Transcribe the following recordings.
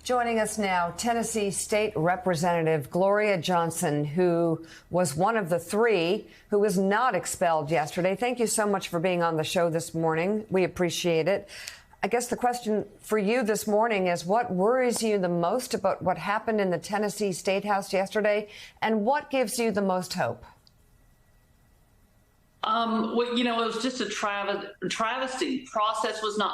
Joining us now, Tennessee State Representative Gloria Johnson, who was one of the three who was not expelled yesterday. Thank you so much for being on the show this morning. We appreciate it. I guess the question for you this morning is, what worries you the most about what happened in the Tennessee State House yesterday, and what gives you the most hope? Well, it was just a travesty.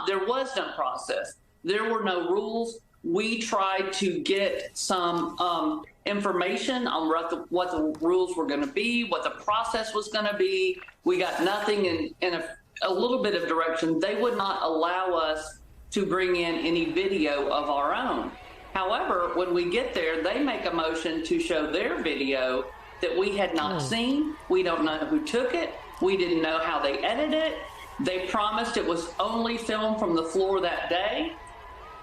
There was no process. There were no rules. We tried to get some information on what the rules were going to be, what the process was going to be. We got nothing in a little bit of direction. They would not allow us to bring in any video of our own. However, when we get there, they make a motion to show their video that we had not seen. We don't know who took it. We didn't know how they edited it. They promised it was only filmed from the floor that day.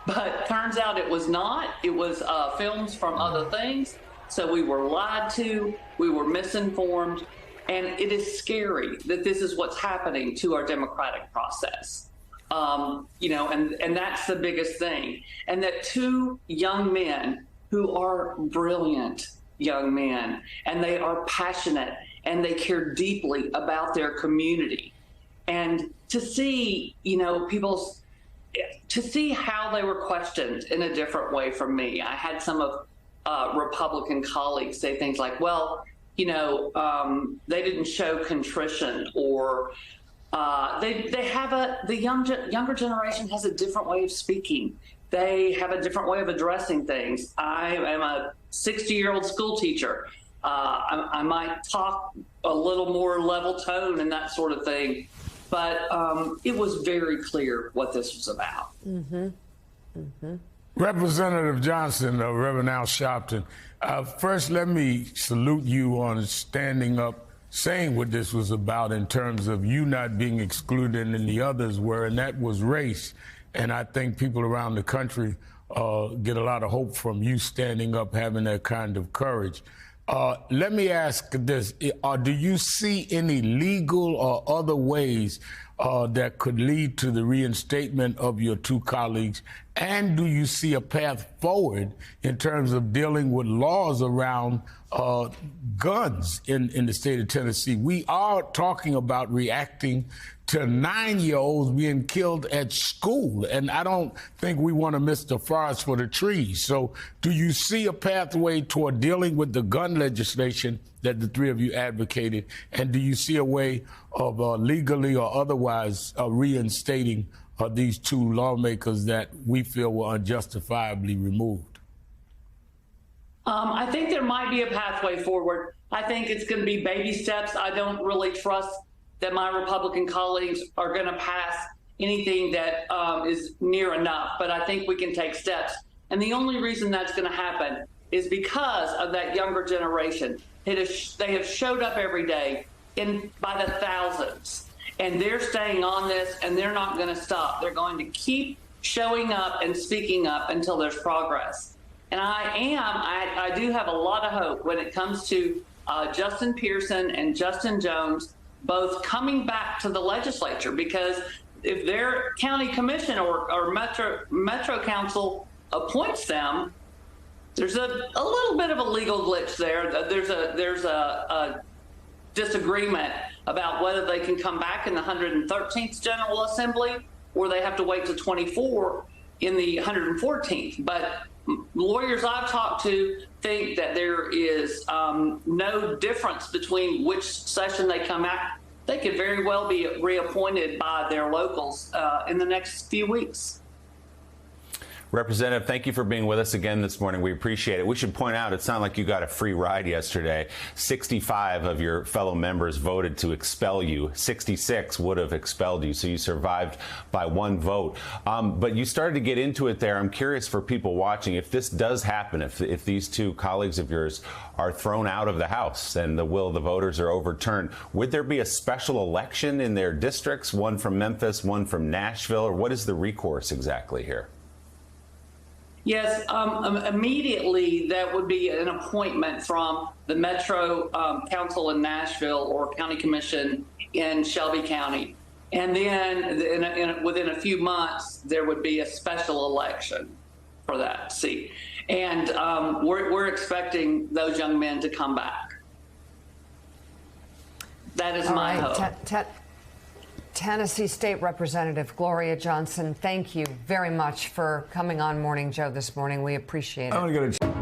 But turns out it was not. It was films from other things. So we were lied to, we were misinformed, and it is scary that this is what's happening to our democratic process. And that's the biggest thing. And that two young men who are brilliant young men, and they are passionate, and they care deeply about their community. And to see, to see how they were questioned in a different way from me. I had some of Republican colleagues say things like, well, they didn't show contrition, or the younger generation has a different way of speaking. They have a different way of addressing things. I am a 60-year-old school teacher. I might talk a little more level tone and that sort of thing. But it was very clear what this was about. Representative Johnson, Reverend Al Sharpton, first let me salute you on standing up, saying what this was about in terms of you not being excluded and the others were, and that was race. And I think people around the country get a lot of hope from you standing up, having that kind of courage. Let me ask this. Do you see any legal or other ways that could lead to the reinstatement of your two colleagues? And do you see a path forward in terms of dealing with laws around guns in the state of Tennessee? We are talking about reacting to 9-year-olds being killed at school. And I don't think we want to miss the forest for the trees. So do you see a pathway toward dealing with the gun legislation that the three of you advocated? And do you see a way of legally or otherwise reinstating these two lawmakers that we feel were unjustifiably removed? I think there might be a pathway forward. I think it's going to be baby steps. I don't really trust that my Republican colleagues are going to pass anything that is near enough, but I think we can take steps. And the only reason that's going to happen is because of that younger generation. They have showed up every day by the thousands, and they're staying on this, and they're not going to stop. They're going to keep showing up and speaking up until there's progress. And I do have a lot of hope when it comes to Justin Pearson and Justin Jones both coming back to the legislature, because if their county commission or Metro Council appoints them, there's a little bit of a legal glitch there. There's a disagreement about whether they can come back in the 113th General Assembly or they have to wait to 24 in the 114th. But lawyers I've talked to think that there is no difference between which session they come out. They could very well be reappointed by their locals in the next few weeks. Representative, thank you for being with us again this morning. We appreciate it. We should point out, it's not like you got a free ride yesterday. 65 of your fellow members voted to expel you. 66 would have expelled you, so you survived by one vote. But you started to get into it there. I'm curious for people watching, if this does happen, if these two colleagues of yours are thrown out of the House and the will of the voters are overturned, would there be a special election in their districts, one from Memphis, one from Nashville, or what is the recourse exactly here? Yes, immediately that would be an appointment from the Metro Council in Nashville or County Commission in Shelby County. And then within a few months, there would be a special election. for that seat. And we're expecting those young men to come back. That is my hope. Tennessee State Representative Gloria Johnson, thank you very much for coming on Morning Joe this morning. We appreciate it. I'm going to go to